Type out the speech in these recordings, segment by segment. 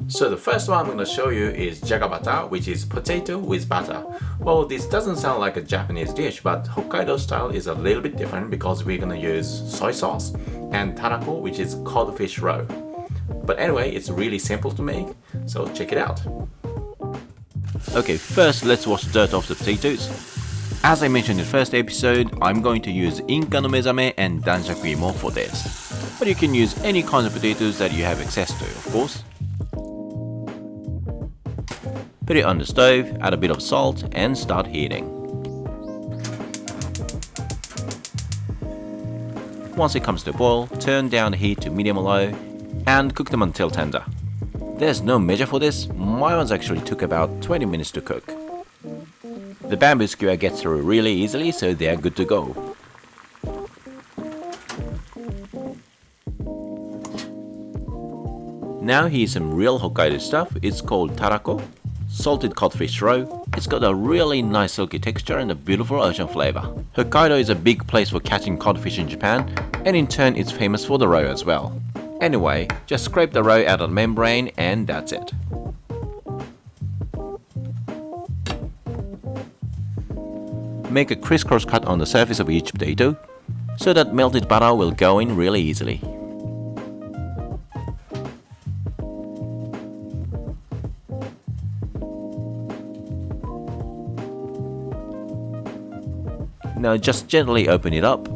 So the first one I'm going to show you is Jaga Butter, which is potato with butter. Well, this doesn't sound like a Japanese dish, but Hokkaido style is a little bit different because we're going to use soy sauce and tarako, which is codfish roe. But anyway, it's really simple to make, so check it out. Okay, first let's wash the dirt off the potatoes. As I mentioned in the first episode, I'm going to use Inca-no-Mezam and Danshaku Imo for this. But you can use any kind of potatoes that you have access to, of course. Put it on the stove, add a bit of salt and start heating. Once it comes to a boil, turn down the heat to medium-low and cook them until tender. There's no measure for this, my ones actually took about 20 minutes to cook. The bamboo skewer gets through really easily, so they are good to go. Now here's some real Hokkaido stuff. It's called tarako, salted codfish roe. It's got a really nice silky texture and a beautiful ocean flavor. Hokkaido is a big place for catching codfish in Japan, and in turn it's famous for the roe as well. Anyway, just scrape the roe out of the membrane and that's it. Make a crisscross cut on the surface of each potato, so that melted butter will go in really easily. Now just gently open it up.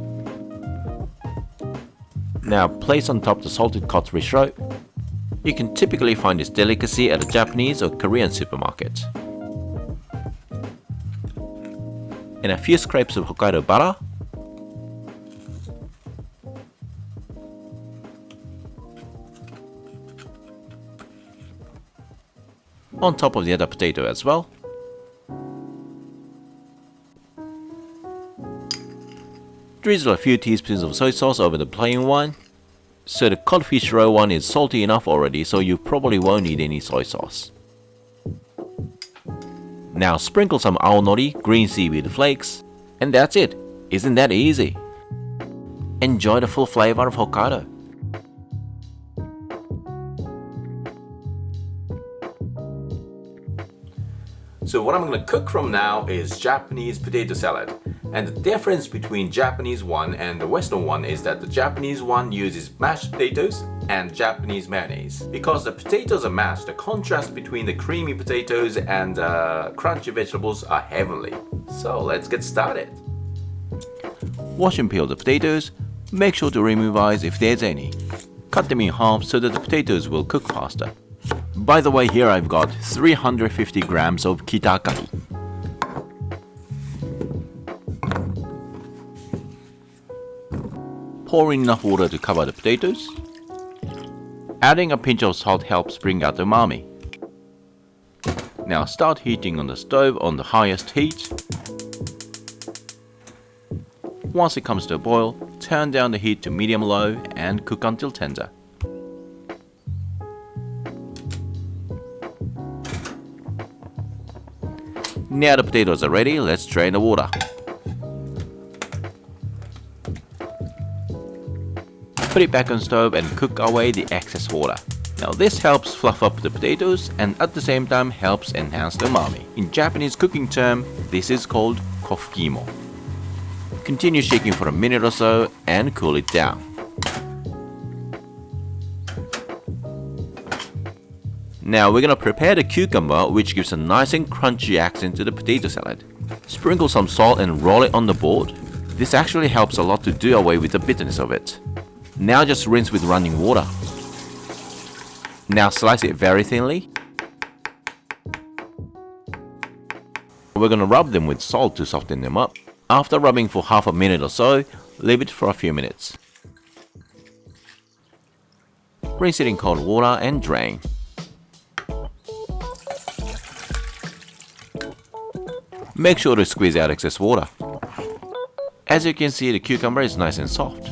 Now place on top the salted codfish roe. You can typically find this delicacy at a Japanese or Korean supermarket. And a few scrapes of Hokkaido butter. On top of the other potato as well. Drizzle a few teaspoons of soy sauce over the plain one. So the codfish roe one is salty enough already, so you probably won't need any soy sauce. Now sprinkle some Aonori, green seaweed flakes, and that's it. Isn't that easy? Enjoy the full flavor of Hokkaido. So what I'm going to cook from now is Japanese potato salad. And the difference between Japanese one and the Western one is that the Japanese one uses mashed potatoes and Japanese mayonnaise. Because the potatoes are mashed, the contrast between the creamy potatoes and crunchy vegetables are heavenly. So let's get started. Wash and peel the potatoes. Make sure to remove eyes if there's any. Cut them in half so that the potatoes will cook faster. By the way, here I've got 350 grams of Kita-Akari. Pour in enough water to cover the potatoes. Adding a pinch of salt helps bring out the umami. Now start heating on the stove on the highest heat. Once it comes to a boil, turn down the heat to medium-low and cook until tender. Now the potatoes are ready, let's drain the water. Put it back on stove and cook away the excess water. Now this helps fluff up the potatoes and at the same time helps enhance the umami. In Japanese cooking term, this is called Hokkaido. Continue shaking for a minute or so and cool it down. Now we're gonna prepare the cucumber, which gives a nice and crunchy accent to the potato salad. Sprinkle some salt and roll it on the board. This actually helps a lot to do away with the bitterness of it. Now just rinse with running water. Now slice it very thinly. We're gonna rub them with salt to soften them up. After rubbing for half a minute or so, leave it for a few minutes. Rinse it in cold water and drain. Make sure to squeeze out excess water. As you can see, the cucumber is nice and soft.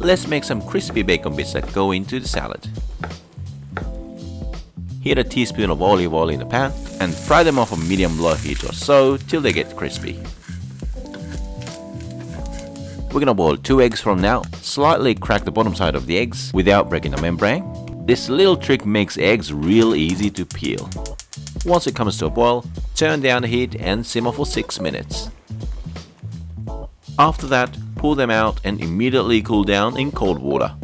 Let's make some crispy bacon bits that go into the salad. Heat a teaspoon of olive oil in the pan. and fry them off a medium-low heat or so till they get crispy. We're gonna boil 2 eggs from now. Slightly crack the bottom side of the eggs without breaking the membrane. This little trick makes eggs real easy to peel. Once it comes to a boil, turn down the heat and simmer for 6 minutes. After that, pull them out and immediately cool down in cold water.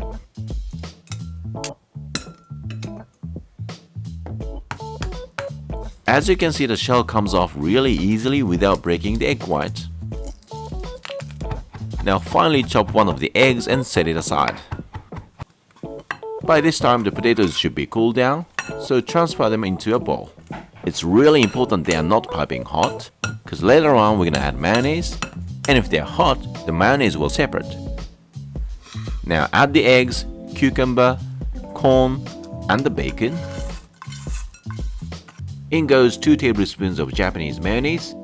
As you can see, the shell comes off really easily without breaking the egg white. Now finally chop one of the eggs and set it aside. By this time the potatoes should be cooled down, so transfer them into a bowl. It's really important they are not piping hot, because later on we're gonna add mayonnaise, and if they're hot, the mayonnaise will separate. Now add the eggs, cucumber, corn, and the bacon. In goes 2 tablespoons of Japanese mayonnaise,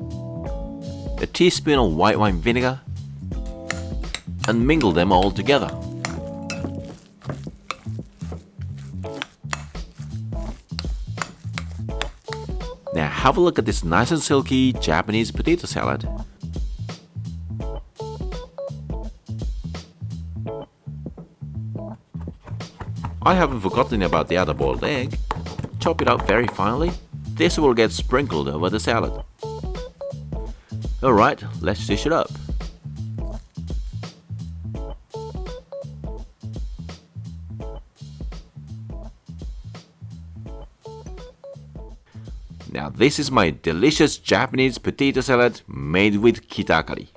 a teaspoon of white wine vinegar, and mingle them all together. Now have a look at this nice and silky Japanese potato salad. I haven't forgotten about the other boiled egg. Chop it up very finely. This will get sprinkled over the salad. Alright, let's dish it up. Now this is my delicious Japanese potato salad made with Kita-Akari.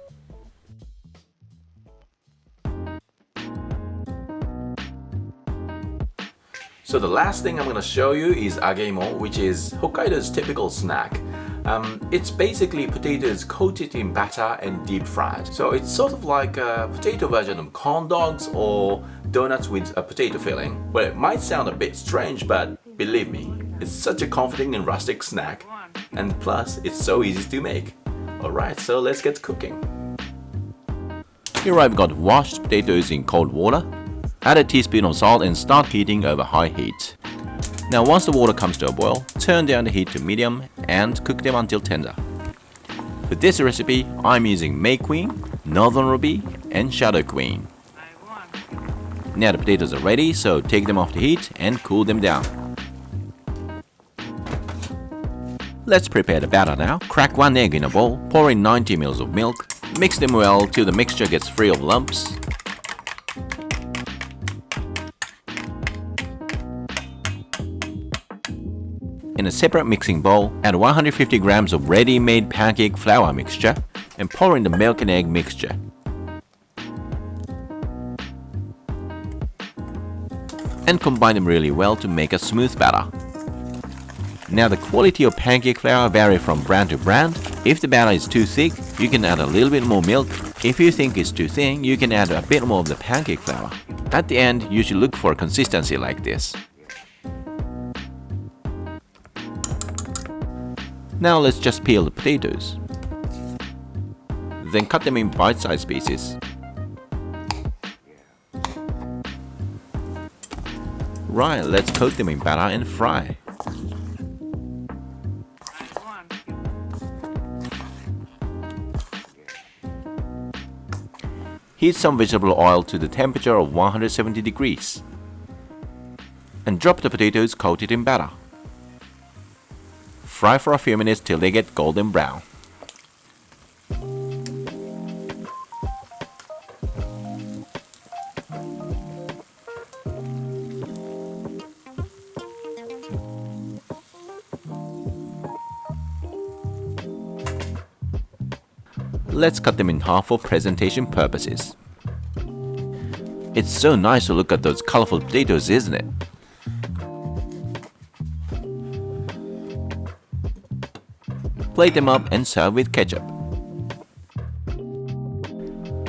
So the last thing I'm going to show you is Age-Imo, which is Hokkaido's typical snack. It's basically potatoes coated in batter and deep fried. So it's sort of like a potato version of corn dogs or donuts with a potato filling. Well, it might sound a bit strange, but believe me, it's such a comforting and rustic snack. And plus, it's so easy to make. Alright, so let's get cooking. Here I've got washed potatoes in cold water. Add a teaspoon of salt and start heating over high heat. Now once the water comes to a boil, turn down the heat to medium and cook them until tender. For this recipe, I'm using May Queen, Northern Ruby, and Shadow Queen. Now the potatoes are ready, so take them off the heat and cool them down. Let's prepare the batter now. Crack 1 egg in a bowl, pour in 90 ml of milk, mix them well till the mixture gets free of lumps. In a separate mixing bowl, add 150 grams of ready-made pancake flour mixture and pour in the milk and egg mixture. And combine them really well to make a smooth batter. Now the quality of pancake flour varies from brand to brand. If the batter is too thick, you can add a little bit more milk. If you think it's too thin, you can add a bit more of the pancake flour. At the end, you should look for a consistency like this. Now let's just peel the potatoes. Then cut them in bite-sized pieces. Right, let's coat them in batter and fry. Heat some vegetable oil to the temperature of 170 degrees. And drop the potatoes coated in batter. Fry for a few minutes till they get golden brown. Let's cut them in half for presentation purposes. It's so nice to look at those colorful potatoes, isn't it? Plate them up and serve with ketchup.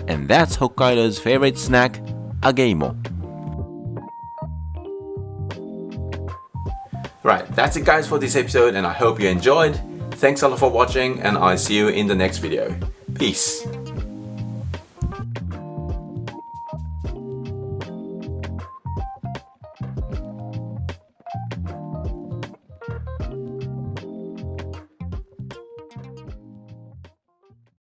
And that's Hokkaido's favorite snack, Age-Imo. Right, that's it guys for this episode and I hope you enjoyed. Thanks a lot for watching and I'll see you in the next video. Peace.